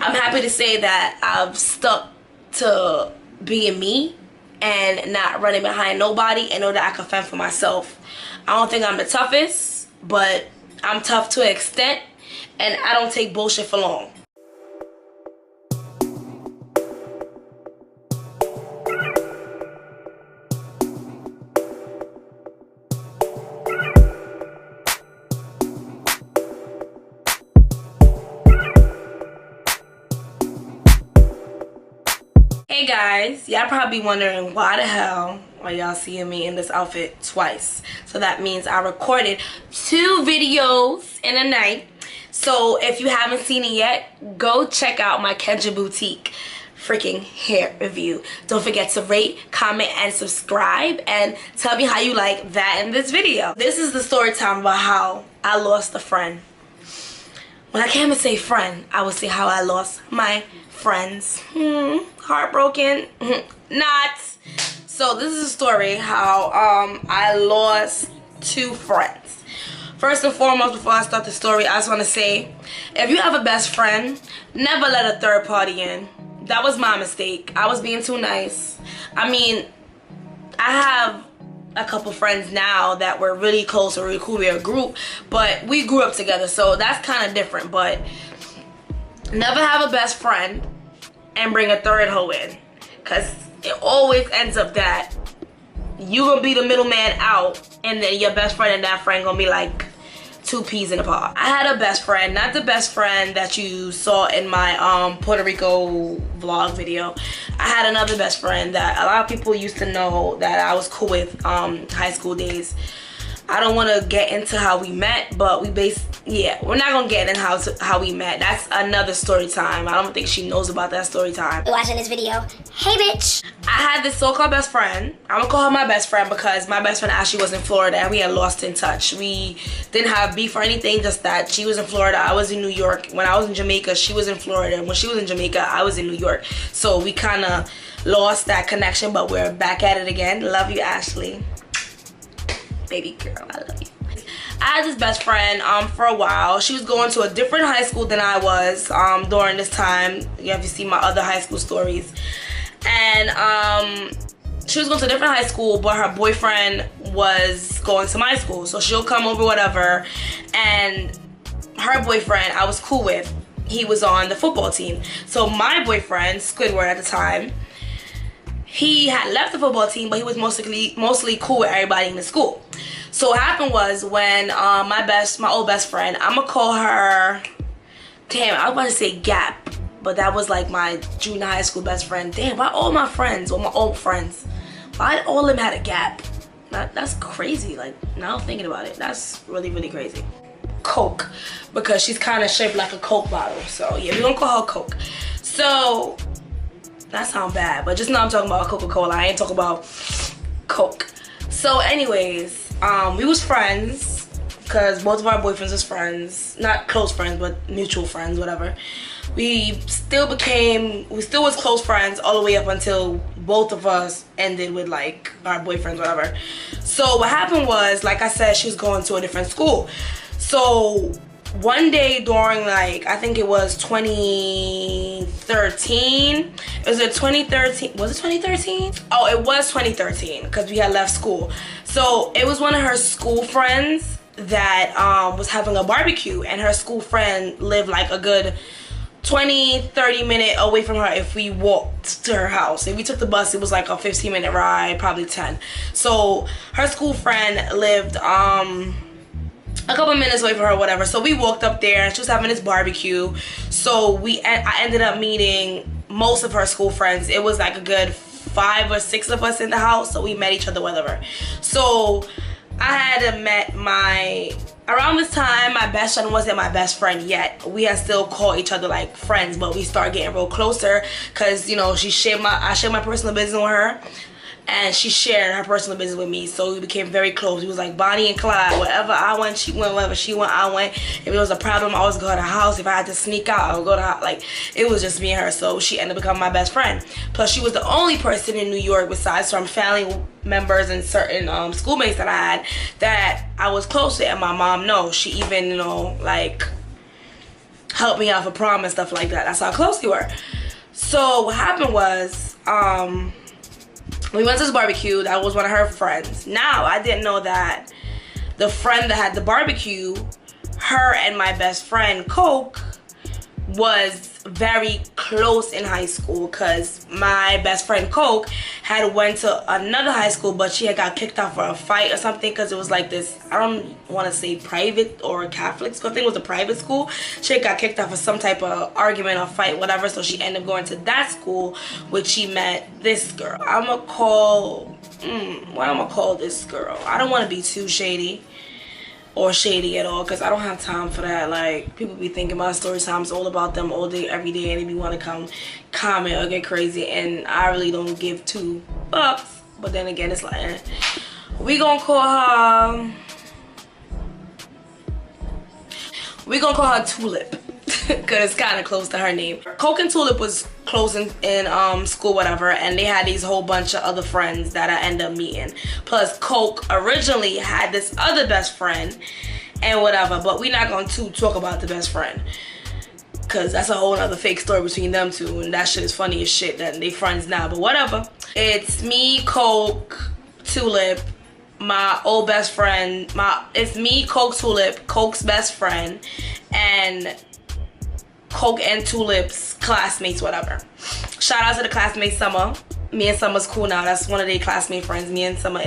I'm happy to say that I've stuck to being me and not running behind nobody, and know that I can fend for myself. I don't think I'm the toughest, but I'm tough to an extent, and I don't take bullshit for long. Hey guys, y'all probably wondering why the hell are y'all seeing me in this outfit twice. So that means I recorded 2 videos in a night. So if you haven't seen it yet, go check out my Kendra Boutique freaking hair review. Don't forget to rate, comment, and subscribe, and tell me how you like that in this video. This is the story time about how I lost a friend. When I can't even say friend, I would say how I lost my friends. Heartbroken? Not. So this is a story how I lost 2 friends. First and foremost, before I start the story, I just want to say, if you have a best friend, never let a third party in. That was my mistake. I was being too nice. I mean, I have a couple friends now that we're really close or really cool. We're a group, but we grew up together, so that's kind of different. But never have a best friend and bring a third hoe in, because it always ends up that you gonna be the middleman out, and then your best friend and that friend gonna be like 2 peas in a pod. I had a best friend, not the best friend that you saw in my Puerto Rico vlog video. I had another best friend that a lot of people used to know that I was cool with high school days. I don't want to get into how we met, but we're not gonna get into how we met. That's another story time. I don't think she knows about that story time. You're watching this video. Hey bitch! I had this so-called best friend. I'm gonna call her my best friend because my best friend actually was in Florida and we had lost in touch. We didn't have beef or anything, just that she was in Florida, I was in New York. When I was in Jamaica, she was in Florida. When she was in Jamaica, I was in New York. So we kind of lost that connection, but we're back at it again. Love you, Ashley. Baby girl, I love you. I had this best friend for a while. She was going to a different high school than I was during this time. You have to see my other high school stories. And she was going to a different high school, but her boyfriend was going to my school. So she'll come over, whatever. And her boyfriend, I was cool with. He was on the football team. So my boyfriend, Squidward at the time, he had left the football team, but he was mostly cool with everybody in the school. So what happened was when my old best friend, I'm gonna call her, damn, I was about to say Gap, but that was like my junior high school best friend. Damn, why all my friends, all my old friends, why all of them had a Gap? That's crazy. Like, now I'm thinking about it, that's really, really crazy. Coke, because she's kind of shaped like a Coke bottle. So yeah, we're gonna call her Coke. So that sounds bad, but just know I'm talking about Coca-Cola. I ain't talking about Coke. So anyways, we was friends because both of our boyfriends was friends. Not close friends, but mutual friends, whatever. We still was close friends all the way up until both of us ended with like our boyfriends, whatever. So what happened was, like I said, she was going to a different school. So one day during, like, I think it was 2013. Was it 2013? Was it 2013? Oh, it was 2013 because we had left school. So it was one of her school friends that was having a barbecue, and her school friend lived like a good 20-30 minute away from her if we walked to her house. If we took the bus, it was like a 15-minute ride, probably 10. So her school friend lived a couple minutes away from her, whatever. So we walked up there and she was having this barbecue. So I ended up meeting most of her school friends. It was like a good 5 or 6 of us in the house, so we met each other, whatever. So I had met around this time, my best friend wasn't my best friend yet. We had still called each other like friends, but we started getting real closer because, you know, I shared my personal business with her, and she shared her personal business with me. So we became very close. We was like Bonnie and Clyde. Wherever I went, she went. Wherever she went, I went. If there was a problem, I always go to her house. If I had to sneak out, I would go to her. Like, it was just me and her. So she ended up becoming my best friend. Plus, she was the only person in New York, besides from family members and certain schoolmates that I had, that I was close to. And my mom knows. She even, you know, like, help me out for prom and stuff like that. That's how close we were. So what happened was, we went to this barbecue. That was one of her friends. Now, I didn't know that the friend that had the barbecue, her and my best friend, Coke, was very close in high school, because my best friend Coke had went to another high school, but she had got kicked out for a fight or something, because it was like this, I don't want to say private or Catholic school, I think it was a private school. She had got kicked out for some type of argument or fight, whatever, so she ended up going to that school, which she met this girl. what I'm gonna call this girl? I don't want to be too shady or shady at all, because I don't have time for that. Like, people be thinking my story time's all about them all day, every day, and they be want to come comment or get crazy, and I really don't give two fucks. But then again, it's like, we gonna call her Tulip, because it's kind of close to her name. Coke and Tulip was close in school, whatever, and they had these whole bunch of other friends that I ended up meeting. Plus, Coke originally had this other best friend and whatever, but we're not going to talk about the best friend, because that's a whole other fake story between them two, and that shit is funny as shit that they friends now, but whatever. It's me, Coke, Tulip, my old best friend, it's me, Coke, Tulip, Coke's best friend, and Coke and Tulip's classmates, whatever. Shout out to the classmate Summer. Me and Summer's cool now. That's one of their classmate friends. Me and Summer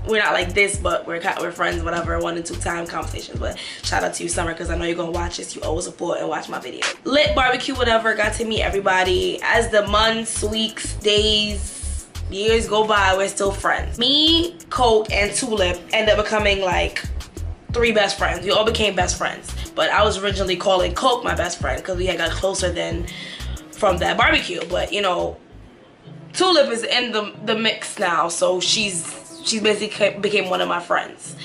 we're not like this, but we're friends, whatever, 1 and 2 time conversations. But shout out to you, Summer, because I know you're gonna watch this. You always support and watch my video. Lit barbecue, whatever. Got to meet everybody. As the months, weeks, days, years go by, we're still friends. Me, Coke, and Tulip end up becoming like 3 best friends. We all became best friends. But I was originally calling Coke my best friend, because we had got closer than from that barbecue. But you know, Tulip is in the mix now, so she's basically became one of my friends.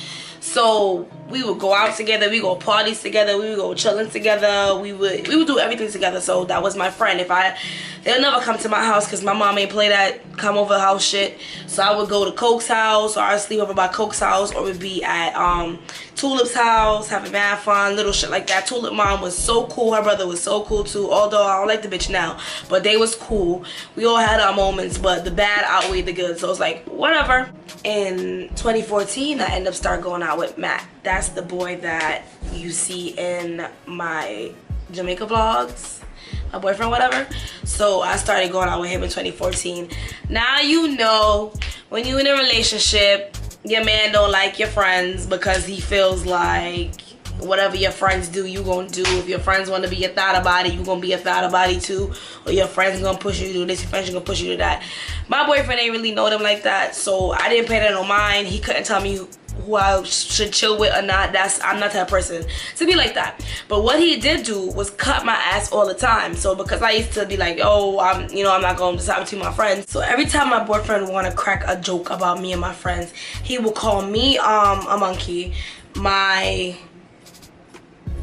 So we would go out together, we go parties together, we would go chilling together, we would do everything together. So that was my friend. They'll never come to my house, because my mom ain't play that come over house shit. So I would go to Coke's house, or I'd sleep over by Coke's house, or we'd be at Tulip's house, having mad fun, little shit like that. Tulip mom was so cool, her brother was so cool too, although I don't like the bitch now, but they was cool. We all had our moments, but the bad outweighed the good, so it's like, whatever. In 2014, I ended up start going out with Matt. That's the boy that you see in my Jamaica vlogs, my boyfriend, whatever. So I started going out with him in 2014. Now, you know, when you in a relationship, your man don't like your friends, because he feels like whatever your friends do, you gonna do. If your friends want to be a thought about it, you gonna be a thought about it too. Or your friends gonna push you to do this, your friends gonna push you to that. My boyfriend ain't really know them like that, so I didn't pay that no mind. He couldn't tell me who I should chill with or not. I'm not that person to be like that. But what he did do was cut my ass all the time. So because I used to be like, oh, I'm not going to decide between my friends. So every time my boyfriend want to crack a joke about me and my friends, he will call me a monkey, my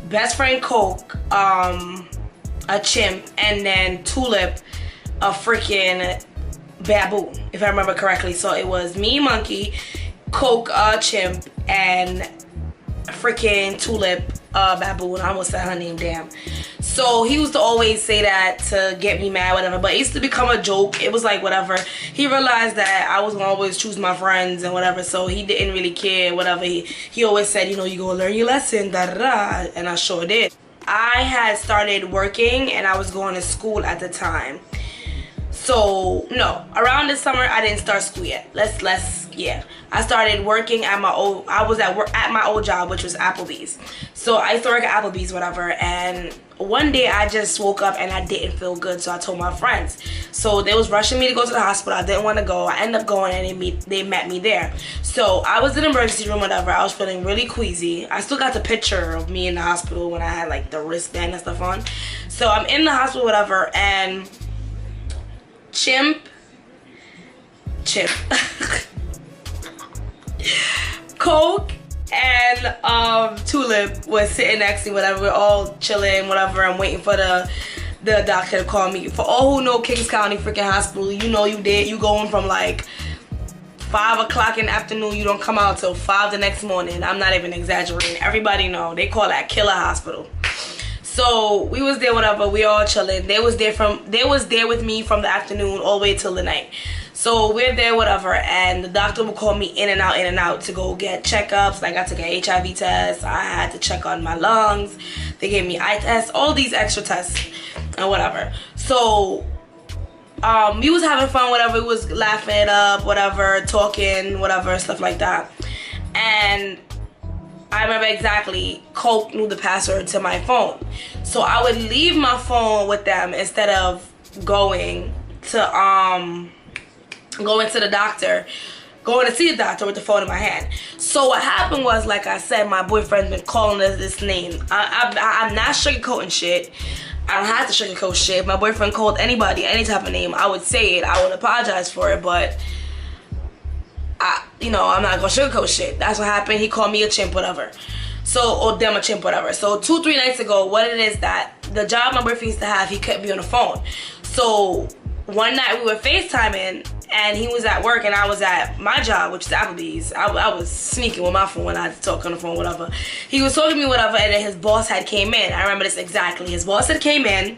best friend Coke a chimp, and then Tulip a freaking baboon, if I remember correctly. So it was me, monkey, Coke, chimp, and freaking Tulip, baboon. I almost said her name, damn. So he used to always say that to get me mad, whatever, but it used to become a joke. It was like, whatever. He realized that I was gonna always choose my friends and whatever, so he didn't really care, whatever. He always said, you know, you gonna learn your lesson, da da da, and I sure did. I had started working and I was going to school at the time. So no, around this summer I didn't start school yet. Yeah. I started working at my old, I was at work at my old job, which was Applebee's. So I used to work at Applebee's, whatever, and one day I just woke up and I didn't feel good, so I told my friends. So they was rushing me to go to the hospital. I didn't want to go. I ended up going and they met me there. So I was in the emergency room, whatever. I was feeling really queasy. I still got the picture of me in the hospital when I had like the wristband and stuff on. So I'm in the hospital, whatever, and Chimp Coke and Tulip was sitting next to me, whatever. We're all chilling, whatever. I'm waiting for the doctor to call me. For all who know Kings County freaking hospital, you know you going from like 5 o'clock in the afternoon, you don't come out till 5 the next morning. I'm not even exaggerating. Everybody know. They call that killer hospital. So we was there, whatever, we all chilling. They was there with me from the afternoon all the way till the night. So we're there, whatever, and the doctor would call me in and out to go get checkups. Like I took an HIV test, I had to check on my lungs, they gave me eye tests, all these extra tests and whatever. So we was having fun, whatever, we was laughing it up, whatever, talking, whatever, stuff like that. And I remember exactly, Coke knew the password to my phone. So I would leave my phone with them instead of going to the doctor, going to see the doctor with the phone in my hand. So what happened was, like I said, my boyfriend's been calling us this name. I'm not sugarcoating shit. I don't have to sugarcoat shit. If my boyfriend called anybody any type of name, I would say it. I would apologize for it, but I'm not gonna sugarcoat shit. That's what happened. He called me a chimp, whatever. So, or them a chimp, whatever. So 2-3 nights ago, what it is that the job my boyfriend used to have, he kept me on the phone. So one night we were FaceTiming and he was at work and I was at my job, which is Applebee's. I was sneaking with my phone when I talk on the phone, whatever. He was talking to me, whatever, and then his boss had came in. I remember this exactly. His boss had came in.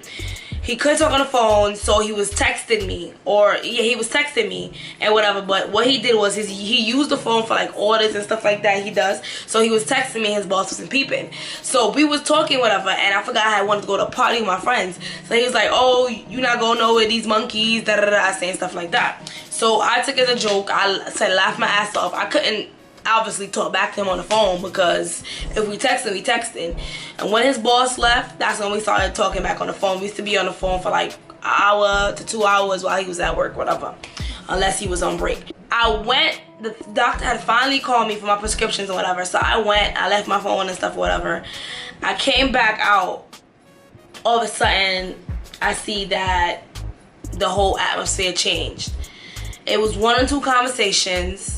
He couldn't talk on the phone, so he was texting me, he was texting me and whatever. But what he did was he used the phone for like orders and stuff like that. He does. So he was texting me. His boss wasn't peeping. So we was talking, whatever, and I forgot I had wanted to go to a party with my friends. So he was like, "Oh, you not going nowhere? These monkeys, da da da," saying stuff like that. So I took it as a joke. I said, laugh my ass off. I couldn't obviously talk back to him on the phone because if we texting, we texting. And when his boss left, that's when we started talking back on the phone. We used to be on the phone for like an hour to 2 hours while he was at work, whatever, unless he was on break. The doctor had finally called me for my prescriptions or whatever, so I left my phone and stuff, whatever. I came back out. All of a sudden, I see that the whole atmosphere changed. It was 1 or 2 conversations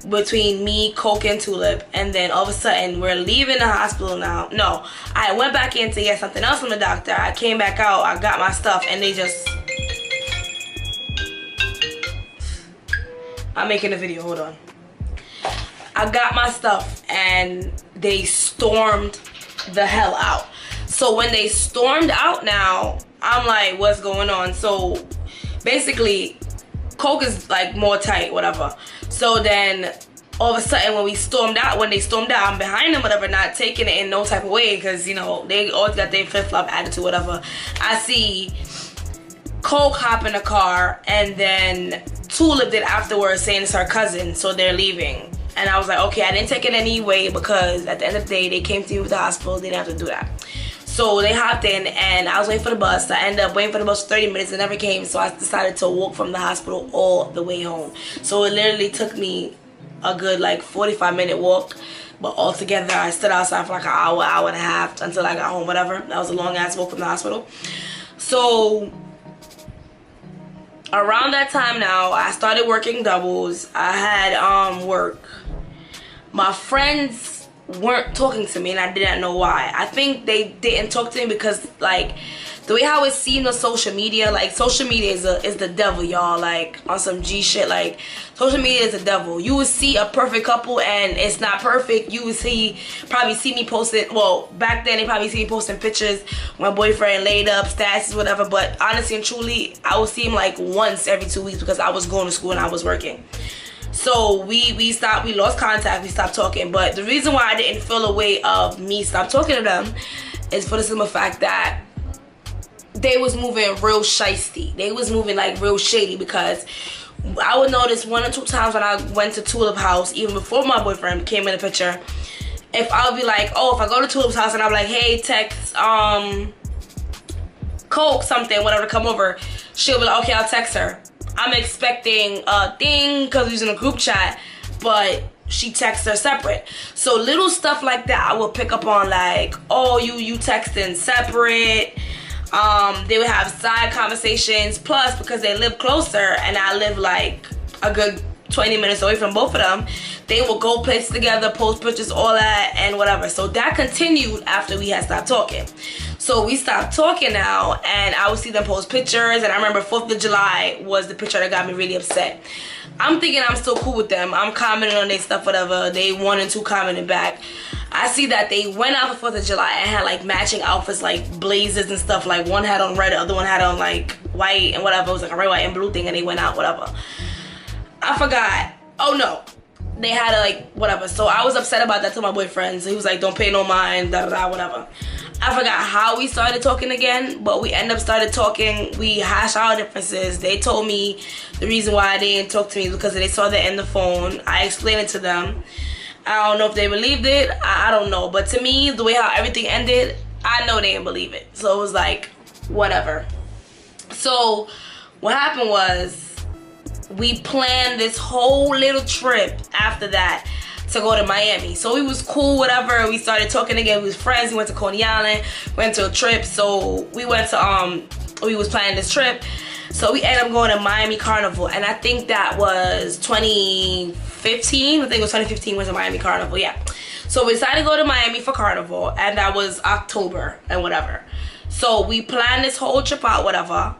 between me, Coke, and Tulip, and then all of a sudden we're leaving the hospital now. No, I went back in to get something else from the doctor. I came back out, I got my stuff, and they just... I'm making a video, hold on. I got my stuff and they stormed the hell out. So when they stormed out now, I'm like, what's going on? So basically, Coke is like more tight, whatever. So then all of a sudden when they stormed out, I'm behind them, whatever, not taking it in no type of way, because they always got their flip-flop attitude, whatever. I see Coke hop in the car, and then Tulip did afterwards saying it's her cousin, so they're leaving. And I was like, okay, I didn't take it anyway, because at the end of the day, they came to me with the hospital, they didn't have to do that. So they hopped in, and I was waiting for the bus. I ended up waiting for the bus for 30 minutes. It never came, so I decided to walk from the hospital all the way home. So it literally took me a good like 45-minute walk. But altogether, I stood outside for like an hour, hour and a half until I got home, whatever. That was a long-ass walk from the hospital. So around that time now, I started working doubles. I had work. My friends weren't talking to me, and I didn't know why. I think they didn't talk to me because like the way how it's seen on social media, like social media is the devil, y'all. Like on some G shit, like social media is the devil. You would see a perfect couple and it's not perfect. You would probably see me posting, well, back then they probably see me posting pictures my boyfriend laid up, stats, whatever, but honestly and truly I would see him like once every 2 weeks because I was going to school and I was working. So we lost contact, we stopped talking. But the reason why I didn't feel a way of me stop talking to them is for the simple fact that they was moving real shiesty. They was moving like real shady, because I would notice 1 or 2 times when I went to Tulip house, even before my boyfriend came in the picture, if I would be like, oh, if I go to Tulip's house and I'm like, hey, text Coke something, whatever, to come over, she'll be like, okay, I'll text her. I'm expecting a thing because we was in a group chat, but she texts her separate. So little stuff like that I will pick up on, like, oh, you texting separate. They would have side conversations. Plus, because they live closer and I live like a good 20 minutes away from both of them, they will go places together, post pictures, all that and whatever. So that continued after we had stopped talking. So we stopped talking now, and I would see them post pictures, and I remember 4th of July was the picture that got me really upset. I'm thinking I'm still cool with them. I'm commenting on their stuff, whatever. They 1 and 2 commenting back. I see that they went out for 4th of July and had like matching outfits, like blazers and stuff. Like one had on red, the other one had on like white and whatever. It was like a red, white, and blue thing, and they went out, whatever. I forgot. Oh no, they had like whatever. So I was upset about that to my boyfriend. So he was like, don't pay no mind, da da da, whatever. I forgot how we started talking again, but we ended up started talking. We hashed our differences. They told me the reason why they didn't talk to me because they saw the end of the phone. I explained it to them. I don't know if they believed it. I don't know. But to me, the way how everything ended, I know they didn't believe it. So it was like, whatever. So what happened was we planned this whole little trip after that to go to Miami. So we was cool, whatever. We started talking again. We was friends. We went to Coney Island, went to a trip. So we went to, we was planning this trip. So we ended up going to Miami Carnival. And I think that was 2015. I think it was 2015 was a Miami Carnival, yeah. So we decided to go to Miami for Carnival. And that was October and whatever. So we planned this whole trip out, whatever.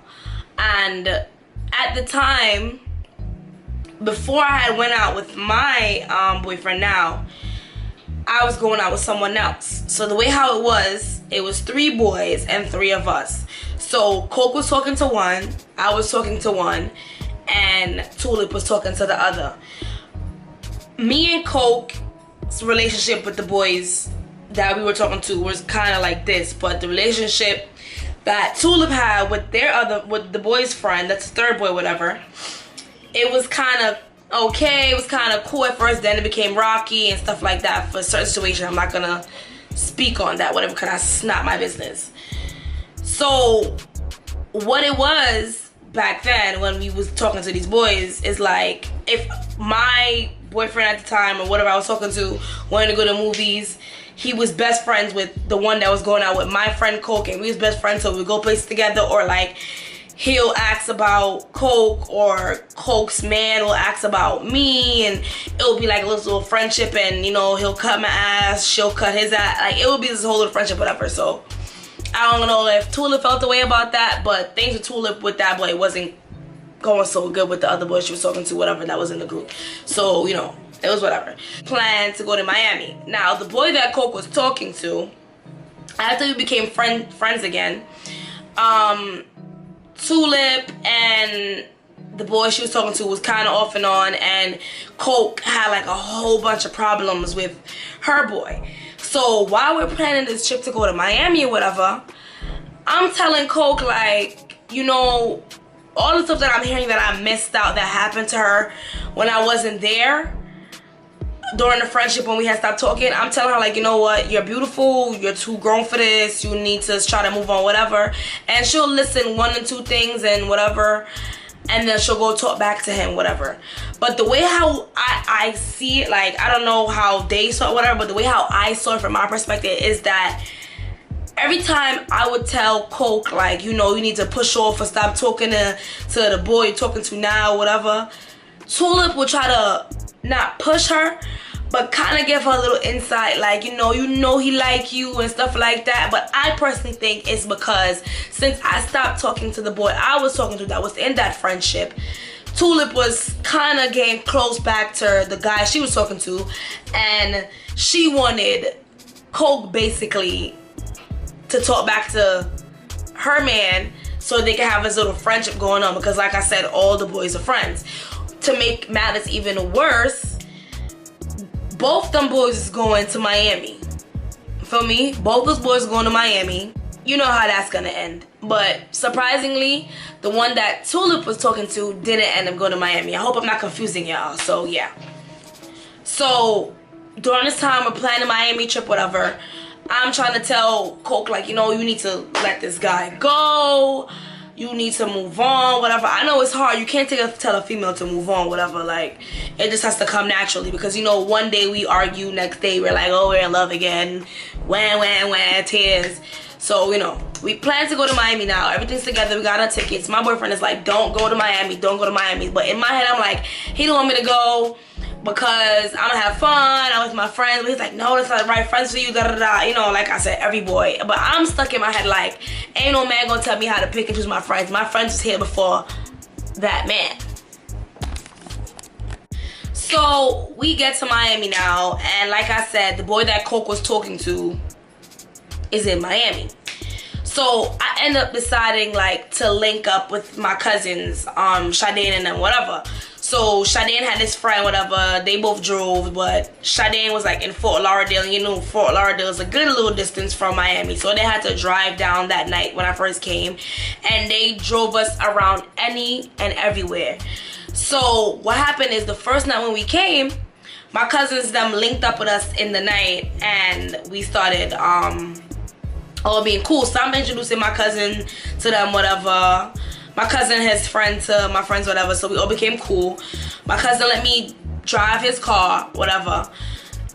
And at the time, before I had went out with my boyfriend now, I was going out with someone else. So the way how it was 3 boys and 3 of us. So Coke was talking to one, I was talking to one, and Tulip was talking to the other. Me and Coke's relationship with the boys that we were talking to was kind of like this, but the relationship that Tulip had with with the boy's friend, that's the 3rd boy, whatever, it was kind of okay. It was kind of cool at first, then it became rocky and stuff like that for a certain situation. I'm not gonna speak on that, whatever, because that's not my business. So what it was back then when we was talking to these boys is like, if my boyfriend at the time or whatever I was talking to wanted to go to movies, he was best friends with the one that was going out with my friend Coke, and we was best friends, so we go places together. Or like, he'll ask about Coke, or Coke's man will ask about me, and it'll be like a little friendship, and you know, he'll cut my ass, she'll cut his ass, like it will be this whole little friendship, whatever. So I don't know if Tulip felt the way about that, but things with Tulip with that boy wasn't going so good with the other boy she was talking to, whatever, that was in the group. So, you know, it was whatever. Planned to go to Miami. Now, the boy that Coke was talking to, after we became friends again, Tulip and the boy she was talking to was kind of off and on, and Coke had like a whole bunch of problems with her boy. So while we're planning this trip to go to Miami or whatever, I'm telling Coke, like, you know, all the stuff that I'm hearing that I missed out that happened to her when I wasn't there during the friendship when we had stopped talking, I'm telling her, like, you know what, you're beautiful, you're too grown for this, you need to try to move on, whatever. And she'll listen 1 or 2 things and whatever, and then she'll go talk back to him, whatever. But the way how I see it, like, I don't know how they saw it, whatever, but the way how I saw it from my perspective is that every time I would tell Coke, like, you know, you need to push off or stop talking to the boy you're talking to now, whatever, Tulip would try to not push her, but kind of give her a little insight, like, you know he like you and stuff like that. But I personally think it's because since I stopped talking to the boy I was talking to that was in that friendship, Tulip was kind of getting close back to the guy she was talking to, and she wanted Coke basically to talk back to her man so they can have this little friendship going on, because like I said, all the boys are friends. To make matters even worse, both them boys is going to Miami. Feel me? Both those boys going to Miami. You know how that's gonna end. But surprisingly, the one that Tulip was talking to didn't end up going to Miami. I hope I'm not confusing y'all. So yeah. So during this time we're planning a Miami trip, whatever, I'm trying to tell Coke, like, you know, you need to let this guy go. You need to move on, whatever. I know it's hard. You can't tell a female to move on, whatever. Like, it just has to come naturally, because, you know, one day we argue, next day we're like, oh, we're in love again. Wham, tears. So, you know, we plan to go to Miami now. Everything's together. We got our tickets. My boyfriend is like, don't go to Miami. Don't go to Miami. But in my head, I'm like, he don't want me to go because I'm gonna have fun. I'm with my friends. But he's like, no, that's not the right friends for you, da da da. You know, like I said, every boy. But I'm stuck in my head like, ain't no man gonna tell me how to pick and choose my friends. My friends was here before that man. So we get to Miami now, and like I said, the boy that Coke was talking to is in Miami. So I end up deciding like to link up with my cousins, Shadane and them, whatever. So Shadane had this friend, whatever. They both drove, but Shadane was like in Fort Lauderdale. You know, Fort Lauderdale is a good little distance from Miami. So they had to drive down that night when I first came, and they drove us around any and everywhere. So what happened is the first night when we came, my cousins them linked up with us in the night, and we started all being cool. So I'm introducing my cousin to them, whatever. My cousin, his friend to my friends, whatever. So we all became cool. My cousin let me drive his car, whatever,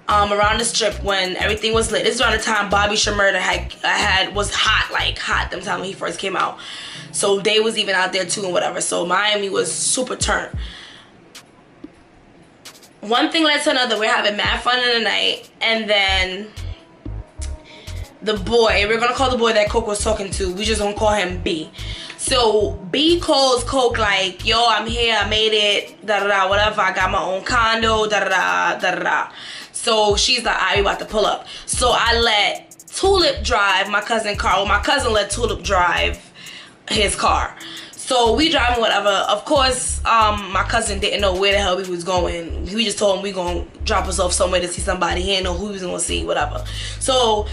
around the strip when everything was lit. This is around the time Bobby Shmurda was hot them time when he first came out. So they was even out there too and whatever. So Miami was super turned. One thing led to another. We're having mad fun in the night, and then the boy, we're gonna call the boy that Coke was talking to, we just gonna call him B. So B calls Coke like, yo, I'm here, I made it, da da da, whatever, I got my own condo, da da da, da da da. So she's like, alright, we about to pull up. So I let Tulip drive my cousin's car. Well, my cousin let Tulip drive his car. So we driving whatever. Of course, my cousin didn't know where the hell we was going. We just told him we gonna drop us off somewhere to see somebody. He didn't know who he was gonna see, whatever. So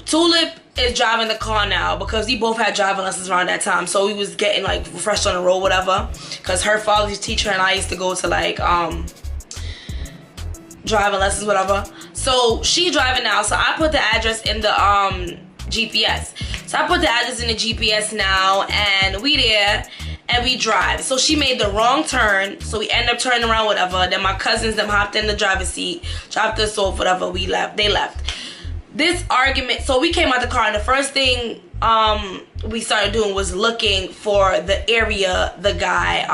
Tulip is driving the car now because we both had driving lessons around that time. So we was getting like refreshed on the road, whatever. Because her father's teacher and I used to go to like driving lessons, whatever. So she driving now. So I put the address in the GPS. So I put the address in the GPS now, and we there and we drive. So she made the wrong turn, so we end up turning around, whatever. Then my cousins them hopped in the driver's seat, dropped us off, whatever. We left. They left. This argument, so we came out the car, and the first thing we started doing was looking for the area the guy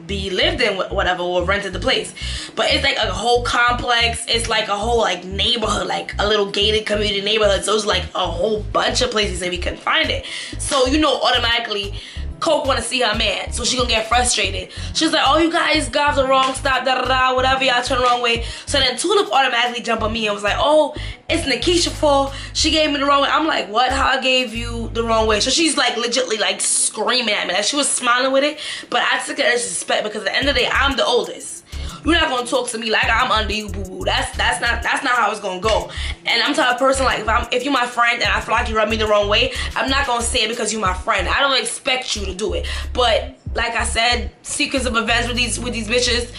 B lived in, whatever, or rented the place. But it's like a whole complex. It's like a whole like neighborhood, like a little gated community neighborhood. So it's like a whole bunch of places that we couldn't find it. So you know, automatically Coke want to see her man, so she gonna get frustrated. She's like, oh, you guys got the wrong stop, da da da, whatever, y'all turn the wrong way. So then Tulip automatically jumped on me and was like, oh, it's Nikisha's fault, she gave me the wrong way. I'm like, what? How I gave you the wrong way? So she's like legitly like screaming at me, like she was smiling with it, but I took it as disrespect because at the end of the day, I'm the oldest. You're not gonna talk to me like I'm under you, boo boo. That's not how it's gonna go. And I'm the type of person like if you're my friend and I feel like you rub me the wrong way, I'm not gonna say it because you're my friend. I don't expect you to do it. But like I said, sequence of events with these bitches,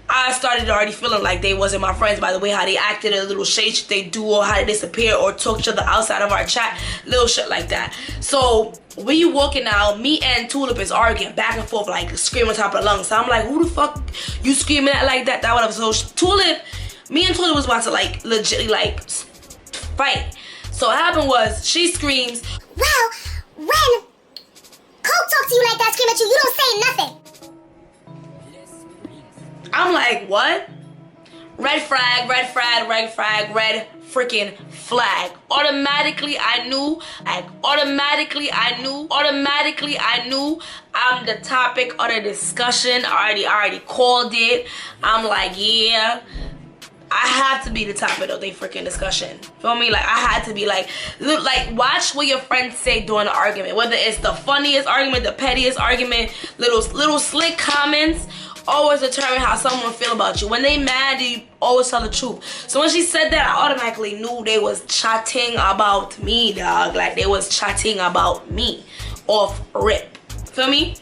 I started already feeling like they wasn't my friends by the way how they acted, a little shade they do, or how they disappear or talk to each other outside of our chat, little shit like that. So when you walking out, me and Tulip is arguing back and forth, like screaming on top of the lungs. So I'm like, who the fuck you screaming at like that, whatever. So me and Tulip was about to like legitly like fight. So what happened was she screams, well, when Coke talks to you like that, scream at you, you don't say nothing. I'm like, what? Red flag, red flag, red flag, red freaking flag. Automatically I knew I'm the topic of the discussion. I already called it. I'm like, yeah, I have to be the topic of their freaking discussion. Feel me? Like I had to be like watch what your friends say during the argument. Whether it's the funniest argument, the pettiest argument, little slick comments, always determine how someone feel about you. When they mad, you always tell the truth. So when she said that, I automatically knew they was chatting about me, dog. Like they was chatting about me off rip. Feel me?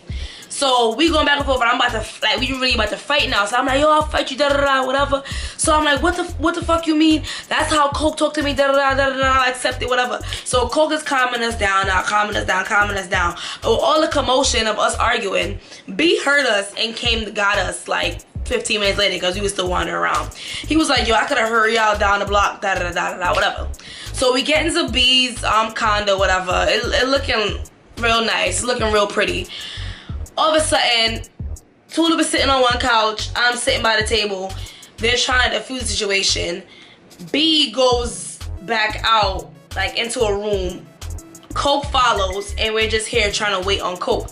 So we going back and forth, and I'm about to we really about to fight now. So I'm like, yo, I'll fight you, da da da, whatever. So I'm like, what the fuck you mean? That's how Coke talked to me, da da da da da. I accept it, whatever. So Coke is calming us down now, calming us down. But with all the commotion of us arguing, B heard us and came to got us like 15 minutes later because we was still wandering around. He was like, yo, I could have hurried y'all down the block, da da da da da, whatever. So we get into B's condo, whatever. It looking real nice, looking real pretty. All of a sudden, Tulip is sitting on one couch, I'm sitting by the table. They're trying to defuse the situation. B goes back out, like into a room Coke follows, and we're just here trying to wait on Coke.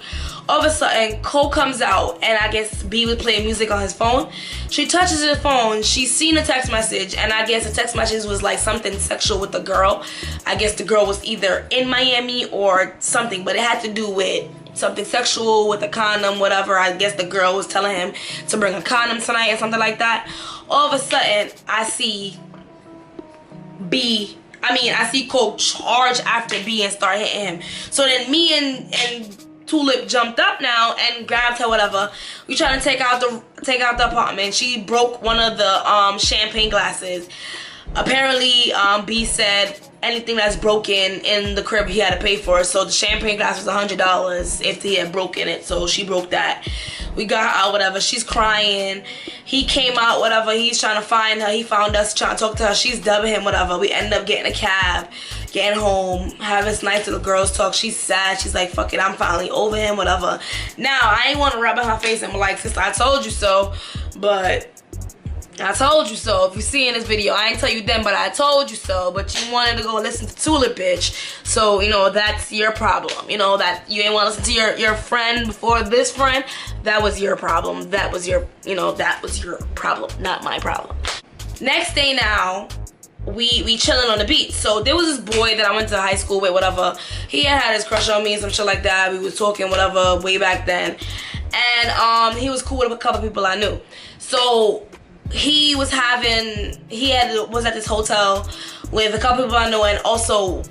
All of a sudden, Coke comes out, and I guess B was playing music on his phone. She touches his phone. She's seen a text message, and I guess the text message was like something sexual with the girl. I guess the girl was either in Miami or something, but it had to do with something sexual with a condom, whatever. I guess the girl was telling him to bring a condom tonight or something like that. All of a sudden, I see Coke charge after B and start hitting him. So then me and Tulip jumped up now and grabbed her, whatever. We trying to take out the apartment. She broke one of the champagne glasses. Apparently, B said anything that's broken in the crib he had to pay for it. So the champagne glass was $100 if he had broken it. So she broke that. We got her out, whatever. She's crying. He came out, whatever. He's trying to find her. He found us, trying to talk to her. She's dubbing him, whatever. We ended up getting a cab, getting home, having this nice little girls talk. She's sad. She's like, fuck it, I'm finally over him, whatever. Now, I ain't want to rub in her face and be like, sister, I told you so. But I told you so. If you see in this video, I ain't tell you then, but I told you so. But you wanted to go listen to Tulip, bitch. So, you know, that's your problem. You know, that you ain't want to listen to your friend before this friend. That was your problem. That was your, you know, that was your problem, not my problem. Next day now, we chilling on the beach. So there was this boy that I went to high school with, whatever. He had his crush on me and some shit like that. We was talking, whatever, way back then. And he was cool with a couple people I knew. So he was at this hotel with a couple people I know, and also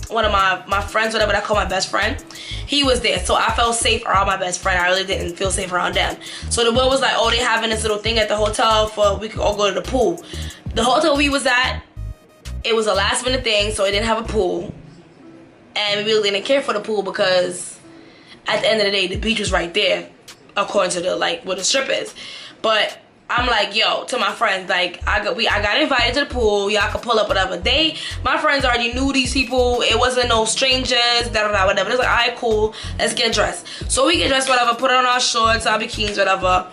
one of my friends, whatever I call my best friend, he was there. So I felt safe around my best friend. I really didn't feel safe around them. So the boy was like, oh, they having this little thing at the hotel for we could all go to the pool. The hotel we was at, it was a last minute thing, so it didn't have a pool, and we really didn't care for the pool because at the end of the day the beach was right there according to the where the strip is. But I'm like, yo, to my friends, like, I got invited to the pool. Y'all could pull up, whatever. My friends already knew these people. It wasn't no strangers, whatever. It's like, all right, cool. Let's get dressed. So we get dressed, whatever. Put on our shorts, our bikinis, whatever.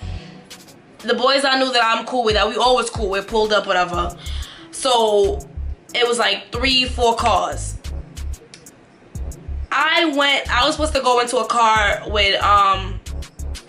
The boys I knew that I'm cool with, that we always cool with, pulled up, whatever. So it was like 3-4 cars. I was supposed to go into a car with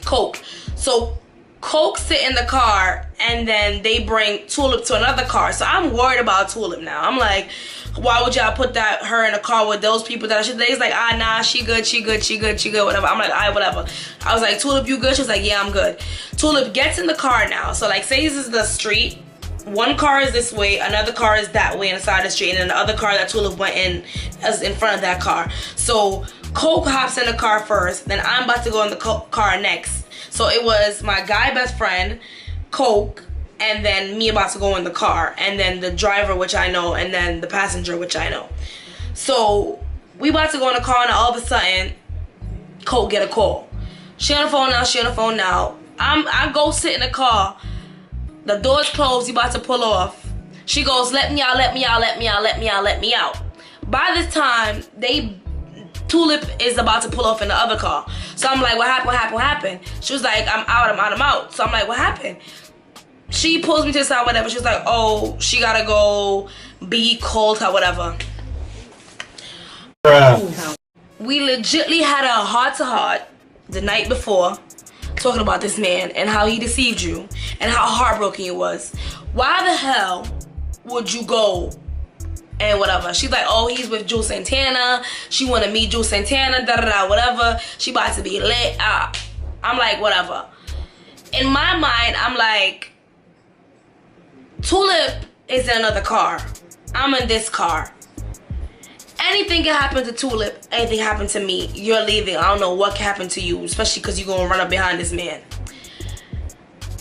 Coke. So Coke sit in the car, and then they bring Tulip to another car. So I'm worried about Tulip now. I'm like, why would y'all put her in a car with those people that He's like, nah, she good, whatever. I'm like, all right, whatever. I was like, Tulip, you good? She was like, yeah, I'm good. Tulip gets in the car now. So like, say this is the street. One car is this way, another car is that way inside the street, and then the other car that Tulip went in is in front of that car. So Coke hops in the car first, then I'm about to go in the car next. So it was my guy best friend, Coke, and then me about to go in the car, and then the driver, which I know, and then the passenger, which I know. So we about to go in the car, and all of a sudden, Coke get a call. She on the phone now. I go sit in the car. The door's closed. You about to pull off. She goes, let me out. By this time, Tulip is about to pull off in the other car. So I'm like, what happened? She was like, I'm out. So I'm like, what happened? She pulls me to the side, whatever. She was like, oh, she gotta go. B called her, whatever. We legitly had a heart-to-heart the night before, talking about this man and how he deceived you and how heartbroken you was. Why the hell would you go and whatever? She's like, oh, he's with Jules Santana. She want to meet Jules Santana, whatever. She about to be lit. I'm like, whatever. In my mind, I'm like, Tulip is in another car. I'm in this car. Anything can happen to Tulip. Anything happen to me. You're leaving. I don't know what can happen to you, especially because you're going to run up behind this man.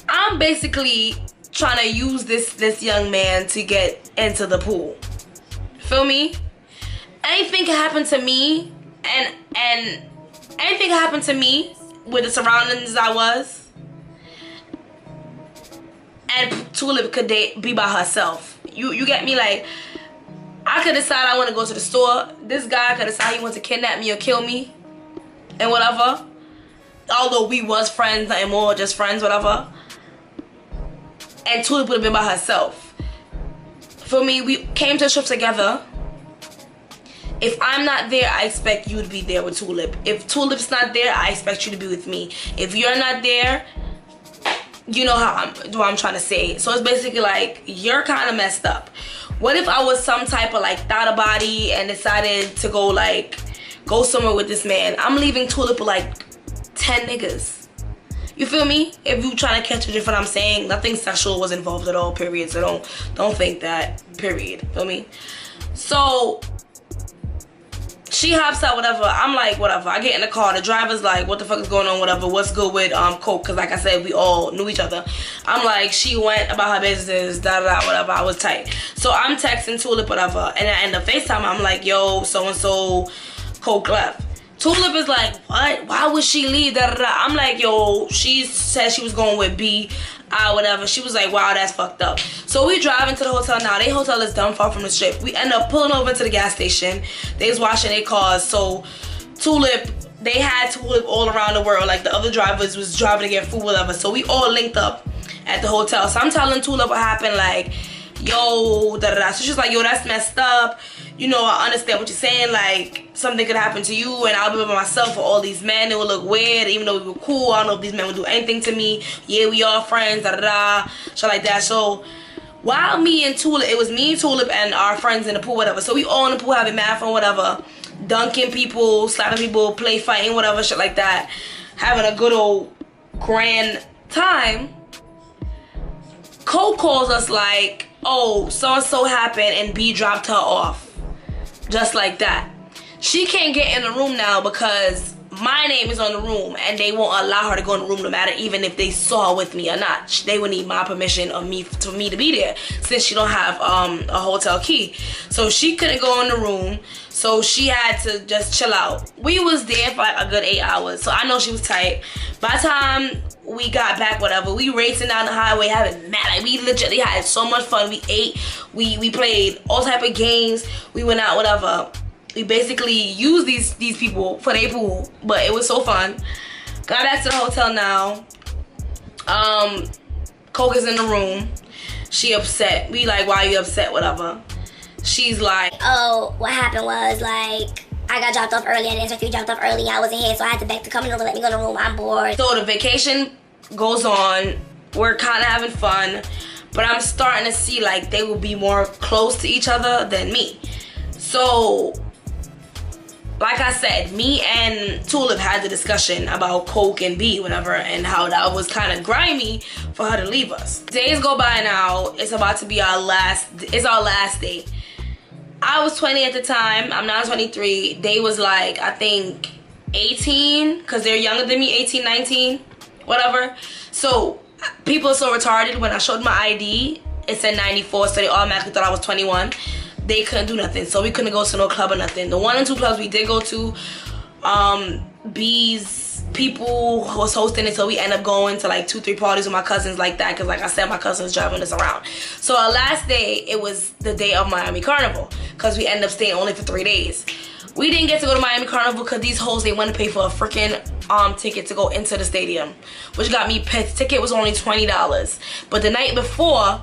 I'm basically trying to use this young man to get into the pool. Feel me? Anything can happen to me, and anything can happen to me with the surroundings I was, and Tulip could be by herself. You get me? Like, I could decide I want to go to the store. This guy could decide he wants to kidnap me or kill me, and whatever. Although we was friends, nothing more, just friends, whatever. And Tulip would have been by herself. For me, we came to a trip together. If I'm not there, I expect you to be there with Tulip. If Tulip's not there, I expect you to be with me. If you're not there, you know what I'm trying to say. So it's basically like, you're kind of messed up. What if I was some type of like thought about it and decided to go somewhere with this man? I'm leaving Tulip with like 10 niggas. You feel me? If you trying to catch what I'm saying, nothing sexual was involved at all, period. So don't think that, period. Feel me? So she hops out, whatever. I'm like, whatever. I get in the car. The driver's like, what the fuck is going on, whatever. What's good with Coke? Because like I said, we all knew each other. I'm like, she went about her business, da-da-da, whatever. I was tight. So I'm texting Tulip, whatever. And I end up FaceTime. I'm like, yo, so-and-so, Coke left. Tulip is like, what? Why would she leave? Da, da, da. I'm like, yo, she said she was going with B, whatever. She was like, wow, that's fucked up. So we drive into the hotel now. Their hotel is dumb far from the strip. We end up pulling over to the gas station. They was washing their cars. So Tulip, they had Tulip all around the world. Like the other drivers was driving to get food, whatever. So we all linked up at the hotel. So I'm telling Tulip what happened, like, yo, da da da. So she's like, yo, that's messed up. You know, I understand what you're saying. Like, something could happen to you, and I'll be by myself with all these men. It would look weird, even though we were cool. I don't know if these men would do anything to me. Yeah, we are friends, da da da, shit like that. So while me and Tulip, it was me, Tulip, and our friends in the pool, whatever. So we all in the pool having math fun, whatever, dunking people, slapping people, play fighting, whatever, shit like that, having a good old grand time. Cole calls us like, oh, so-and-so happened and B dropped her off. Just like that. She can't get in the room now because my name is on the room and they won't allow her to go in the room no matter even if they saw her with me or not. They would need my permission or for me to be there since she don't have a hotel key. So she couldn't go in the room. So she had to just chill out. We was there for like a good 8 hours. So I know she was tight. By the time we got back, whatever, we racing down the highway having mad, like we literally had so much fun. We ate, we played all type of games, we went out, whatever. We basically used these people for their pool, but it was so fun. Got back to the hotel now. Coke is in the room. She upset. We like, why are you upset, whatever. She's like, oh, what happened was, like, I got dropped off early. I didn't expect you dropped off early. I wasn't here, so I had to beg to come in the room and let me go to the room. I'm bored. So the vacation goes on. We're kind of having fun, but I'm starting to see like they will be more close to each other than me. So, like I said, me and Tulip had the discussion about Coke and B, whatever, and how that was kind of grimy for her to leave us. Days go by now. It's about to be our last day. I was 20 at the time. I'm now 23. They was like, I think 18, because they're younger than me, 18, 19, whatever. So people are so retarded. When I showed my ID, it said 94, so they automatically thought I was 21. They couldn't do nothing, so we couldn't go to no club or nothing. The 1 and 2 clubs we did go to, B's people was hosting it, so we end up going to like 2-3 parties with my cousins like that, because like I said, my cousin's driving us around. So our last day, it was the day of Miami Carnival, because we ended up staying only for 3 days. We didn't get to go to Miami Carnival because these hoes, they want to pay for a freaking ticket to go into the stadium, which got me pissed. Ticket was only $20, but the night before,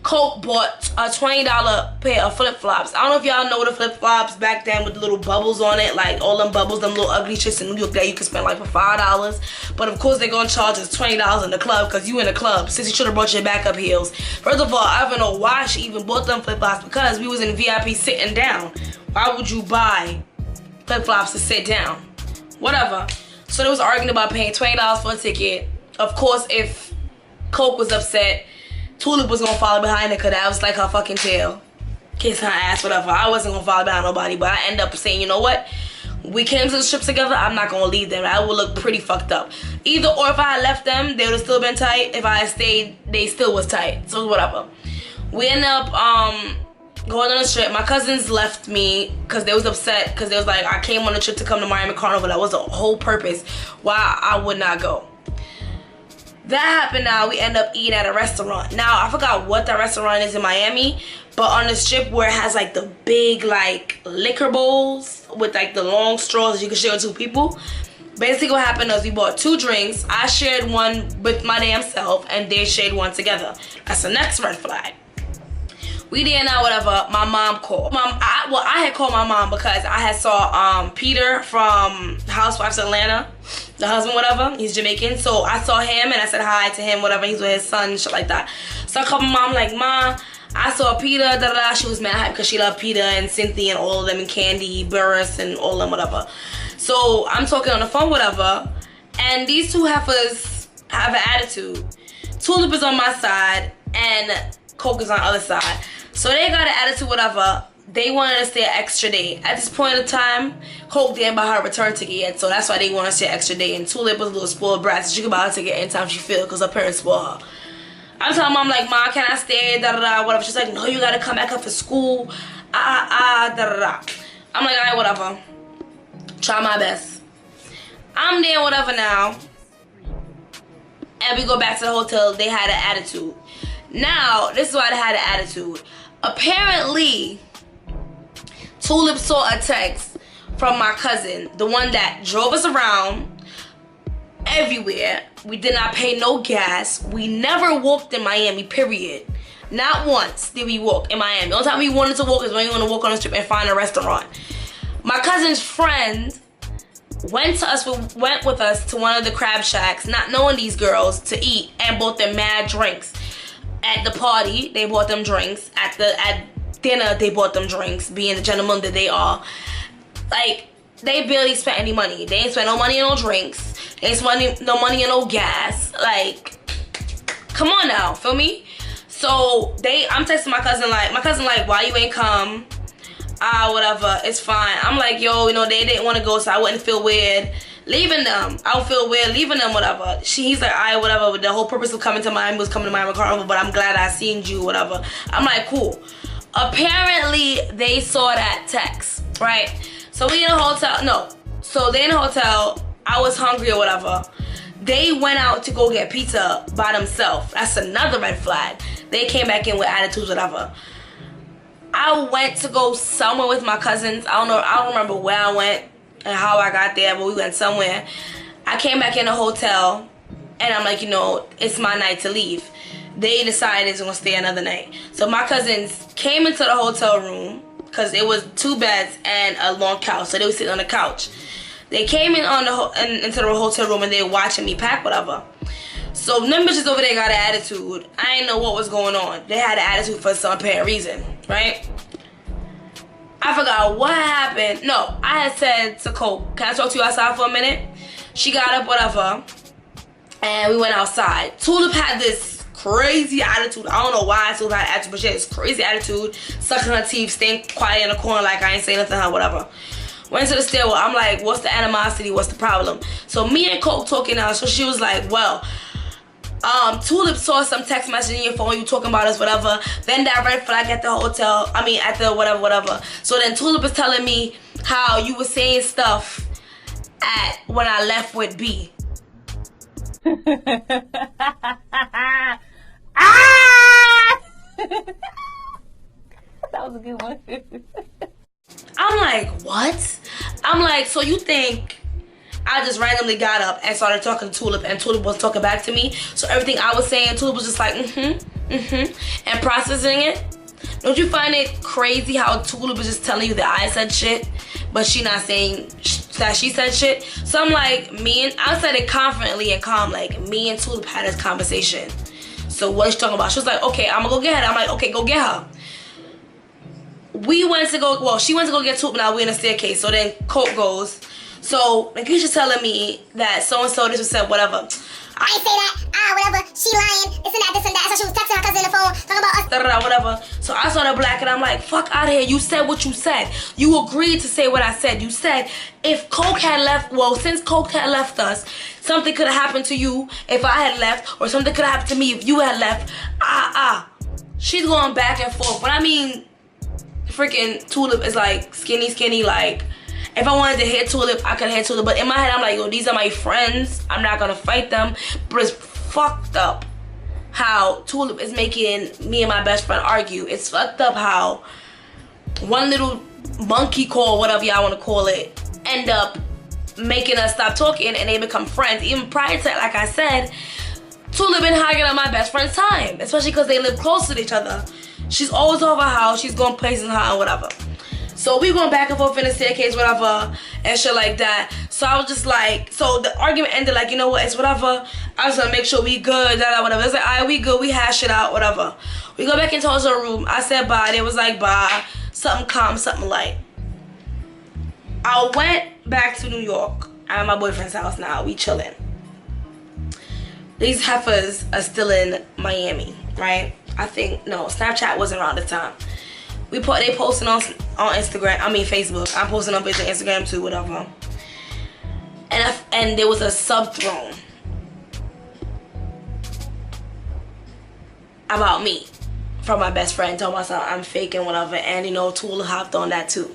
Coke bought a $20 pair of flip-flops. I don't know if y'all know the flip-flops back then with the little bubbles on it, like all them bubbles, them little ugly shits in New York that you could spend like for $5. But of course they're gonna charge us $20 in the club because you in the club. Since you should have brought your backup heels. First of all, I don't know why she even bought them flip-flops, because we was in VIP sitting down. Why would you buy flip-flops to sit down? Whatever. So they was arguing about paying $20 for a ticket. Of course, if Coke was upset, Tulip was gonna follow behind her because that was like her fucking tail. Kiss her ass, whatever. I wasn't gonna follow behind nobody, but I end up saying, you know what? We came to the strip together, I'm not gonna leave them. That would look pretty fucked up. Either or, if I had left them, they would have still been tight. If I had stayed, they still was tight. So whatever. We end up going on the trip. My cousins left me because they was upset because they was like, I came on a trip to come to Miami Carnival. That was the whole purpose why I would not go. That happened. Now we end up eating at a restaurant. Now I forgot what that restaurant is in Miami, but on the strip where it has like the big like liquor bowls with like the long straws that you can share with 2 people. Basically what happened was we bought 2 drinks. I shared one with my damn self and they shared one together. That's the next red flag. We there now, whatever. My mom called. I had called my mom because I had saw Peter from Housewives of Atlanta, the husband, whatever. He's Jamaican, so I saw him and I said hi to him, whatever. He's with his son, shit like that. So I called my mom like, Ma, I saw Peter, da da da. She was mad hype because she loved Peter and Cynthia and all of them and Candy, Burris and all of them, whatever. So I'm talking on the phone, whatever. And these two heifers have an attitude. Tulip is on my side and Coke is on the other side. So they got an attitude, whatever. They wanted to stay an extra day. At this point in time, Coke didn't buy her a return ticket yet, so that's why they wanted to stay an extra day. And Tulip was a little spoiled brat, so she could buy a ticket anytime she feel because her parents spoiled her. I'm telling mom like, Ma, can I stay? Da da da, whatever. She's like, no, you gotta come back up for school. Da da da. I'm like, alright, whatever. Try my best. I'm there, whatever now. And we go back to the hotel. They had an attitude. Now, this is why they had an attitude. Apparently, Tulip saw a text from my cousin, the one that drove us around everywhere. We did not pay no gas. We never walked in Miami, period. Not once did we walk in Miami. The only time we wanted to walk is when we want to walk on the strip and find a restaurant. My cousin's friend went with us to one of the crab shacks, not knowing these girls, to eat, and bought them mad drinks. At the party, they bought them drinks. At dinner, they bought them drinks, being the gentlemen that they are. Like, they barely spent any money. They ain't spent no money on no drinks. They ain't spent no money on no gas. Like, come on now, feel me? So I'm texting my cousin like, why you ain't come? Whatever, it's fine. I'm like, yo, you know, they didn't want to go, so I wouldn't feel weird leaving them. I would feel weird leaving them, whatever. He's like, alright, whatever. The whole purpose of coming to Miami was coming to Miami Carnival, but I'm glad I seen you, whatever. I'm like, cool. Apparently, they saw that text, right? So we in a hotel. No. So they in a hotel. I was hungry or whatever. They went out to go get pizza by themselves. That's another red flag. They came back in with attitudes, whatever. I went to go somewhere with my cousins. I don't remember where I went and how I got there, but we went somewhere. I came back in the hotel and I'm like, you know, it's my night to leave. They decided to stay another night. So my cousins came into the hotel room because it was 2 beds and a long couch, so they would sit on the couch. They came in into the hotel room and they were watching me pack, whatever. So them bitches over there got an attitude. I didn't know what was going on. They had an attitude for some apparent reason, right? I forgot what happened. No, I had said to Coke, can I talk to you outside for a minute? She got up, whatever, and we went outside. Tulip had this crazy attitude. I don't know why Tulip had an attitude, but she had this crazy attitude, sucking her teeth, staying quiet in the corner like I ain't saying nothing to her, whatever. Went to the stairwell. I'm like, what's the animosity? What's the problem? So me and Coke talking now. So she was like, well, Tulip saw some text message in your phone, you talking about us, whatever. Then that red flag at the hotel, at the whatever. So then Tulip is telling me how you were saying stuff when I left with B. That was a good one. I'm like, what? I'm like, so you think I just randomly got up and started talking to Tulip and Tulip was talking back to me? So everything I was saying, Tulip was just like, and processing it? Don't you find it crazy how Tulip was just telling you that I said shit, but she not saying that she said shit? So I'm like, I said it confidently and calm, like, me and Tulip had this conversation. So what is she talking about? She was like, okay, I'm gonna go get her. I'm like, okay, go get her. She went to go get Tulip. Now we're in a staircase. So then Coke goes, so Lakeisha's telling me that so-and-so this was said, whatever. I ain't say that. Whatever. She lying. This and that. So she was texting her cousin on the phone, talking about us. Da-da-da, whatever. So I saw the black and I'm like, fuck out of here. You said what you said. You agreed to say what I said. You said if Coke had left, since Coke had left us, something could have happened to you if I had left, or something could have happened to me if you had left. She's going back and forth. But I mean, freaking Tulip is like skinny, like, if I wanted to hit Tulip, I could hit Tulip. But in my head, I'm like, yo, these are my friends. I'm not gonna fight them. But it's fucked up how Tulip is making me and my best friend argue. It's fucked up how one little monkey call, whatever y'all want to call it, end up making us stop talking and they become friends. Even prior to that, like I said, Tulip been hogging on my best friend's time, especially because they live close to each other. She's always over her house. She's going places and her and whatever. So we going back and forth in the staircase, whatever, and shit like that. So I was just like, so the argument ended like, you know what, it's whatever. I was gonna make sure we good, whatever. It's like, alright, we good, we hash it out, whatever. We go back into our room. I said bye. They was like bye. Something calm, something light. I went back to New York. I'm at my boyfriend's house now. We chilling. These heifers are still in Miami, right? I think, no, Snapchat wasn't around the time. They posting on Instagram, I mean Facebook. I'm posting on Facebook, Instagram too, whatever. And there was a sub thrown about me from my best friend, told myself I'm fake and whatever, and you know, Tula hopped on that too.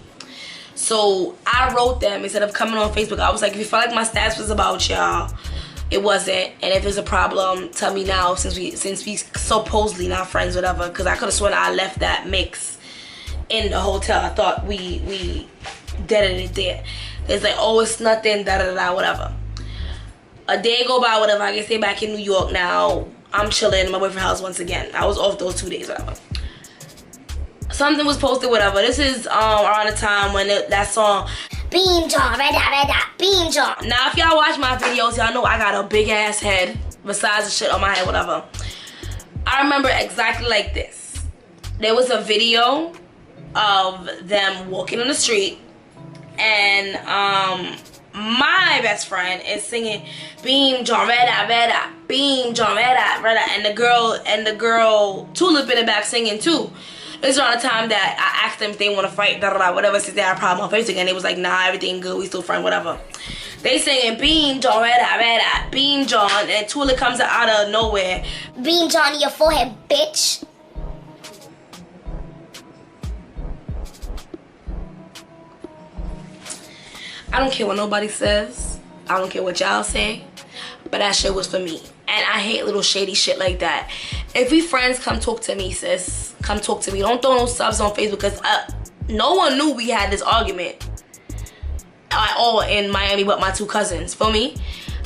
So I wrote them instead of coming on Facebook. I was like, if you felt like my stats was about y'all, it wasn't, and if there's a problem, tell me now, since we supposedly not friends, whatever. Because I could have sworn I left that mix in the hotel. I thought we deaded it there. It's like, oh, it's nothing, da da da, whatever. A day go by, whatever. I guess they're back in New York now. I'm chilling in my boyfriend's house once again. I was off those 2 days, whatever. Something was posted, whatever. This is around the time when that song Beam John, red dot, Beam John. Now, if y'all watch my videos, y'all know I got a big ass head besides the shit on my head, whatever. I remember exactly like this. There was a video of them walking on the street, and my best friend is singing Beam John, red dot, Beam John, red dot, and the girl Tulip in the back singing too. This is around the time that I asked them if they want to fight, da da da, whatever, since they had a problem on Facebook, and they was like, nah, everything good, we still friends, whatever. They singing Beam John, red eye, Beam John, and Tula comes out of nowhere. Beam John in your forehead, bitch. I don't care what nobody says. I don't care what y'all say, but that shit was for me. And I hate little shady shit like that. If we friends, come talk to me, sis. Come talk to me. Don't throw no subs on Facebook, because no one knew we had this argument at all in Miami but my 2 cousins. For me,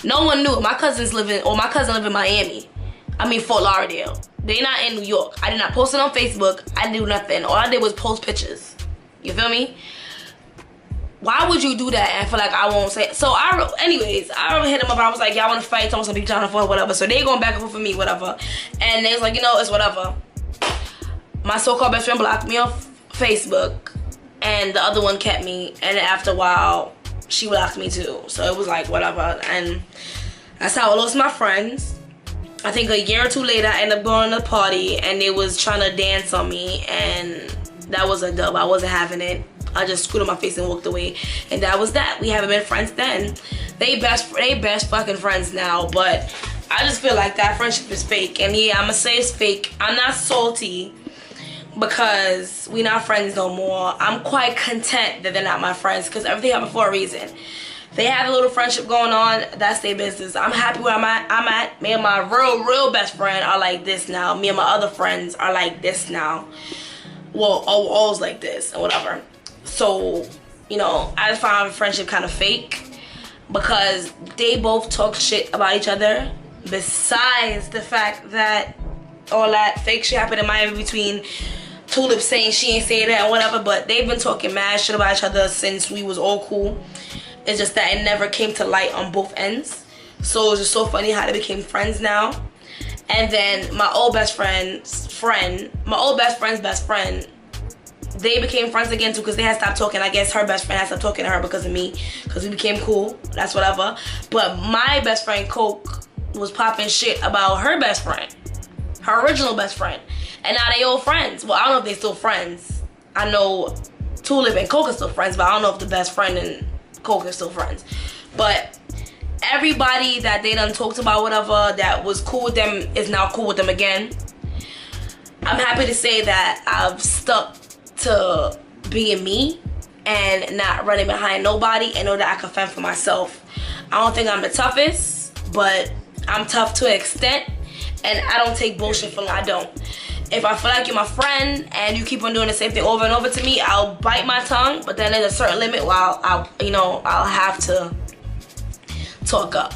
no one knew. My cousin live in Miami. I mean Fort Lauderdale. They not in New York. I did not post it on Facebook. I didn't do nothing. All I did was post pictures. You feel me? Why would you do that and feel like I won't say it? So anyways, I hit them up. I was like, y'all want to fight? Someone be trying to fight, whatever. So they going back and forth for me, whatever. And they was like, you know, it's whatever. My so-called best friend blocked me on Facebook, and the other one kept me. And then after a while, she blocked me too. So it was like whatever. And that's how I lost my friends. I think a year or 2 later, I ended up going to the party, and they was trying to dance on me, and that was a dub. I wasn't having it. I just screwed up my face and walked away, and that was that. We haven't been friends then. They best fucking friends now, but I just feel like that friendship is fake. And yeah, I'ma say it's fake. I'm not salty because we not friends no more. I'm quite content that they're not my friends, because everything happened for a reason. They have a little friendship going on, that's their business. I'm happy where I'm at. Me and my real best friend are like this now. Me and my other friends are like this now. Well, always like this and whatever. So, you know, I just found friendship kind of fake, because they both talk shit about each other, besides the fact that all that fake shit happened in Miami between Tulip saying she ain't say that and whatever. But they've been talking mad shit about each other since we was all cool. It's just that it never came to light on both ends. So it's just so funny how they became friends now. And then my old best friend's best friend, they became friends again too, because they had stopped talking. I guess her best friend had stopped talking to her because of me, because we became cool. That's whatever. But my best friend Coke was popping shit about her best friend, her original best friend, and now they old friends. Well, I don't know if they still friends. I know Tulip and Coke are still friends, but I don't know if the best friend and Coke are still friends. But everybody that they done talked about, whatever, that was cool with them is now cool with them again. I'm happy to say that I've stuck to being me and not running behind nobody, and know that I can fend for myself. I don't think I'm the toughest, but I'm tough to an extent, and I don't take bullshit from I don't. If I feel like you're my friend and you keep on doing the same thing over and over to me, I'll bite my tongue, but then there's a certain limit where I'll have to talk up.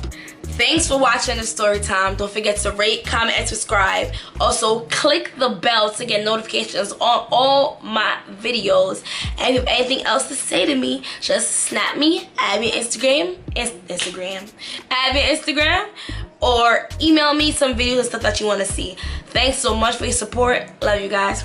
Thanks for watching the story time. Don't forget to rate, comment, and subscribe. Also, click the bell to get notifications on all my videos. And if you have anything else to say to me, just snap me, add me Instagram, add me Instagram, or email me some videos and stuff that you want to see. Thanks so much for your support. Love you guys.